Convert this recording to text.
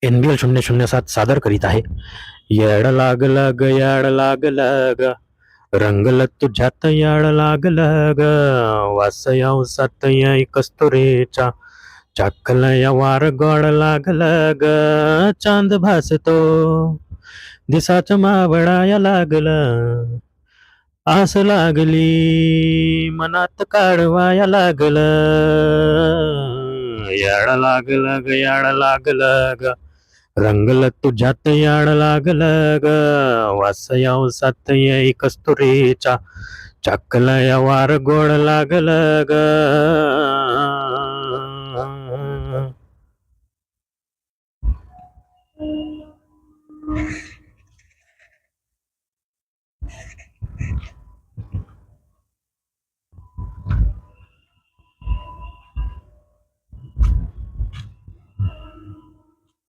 NBL 007 सादर करीत आहे. याड लागलं ग, याड लागलं ग, रंगलं तुझ्यात याड लागलं ग, वास यावसात याई कस्तुरीचा, चाकलं या वार गोड लागलं ग, चांद भासतो दिसाच मावळाया लागलं, आस लागली मनात काढवाया लागलं, याड लागलं ग, याड लागलं ग, रंगलं तुझ्यात याड लागलं ग, वास यावसात येई कस्तुरीचा, चाकला या वार गोड लागलं ग.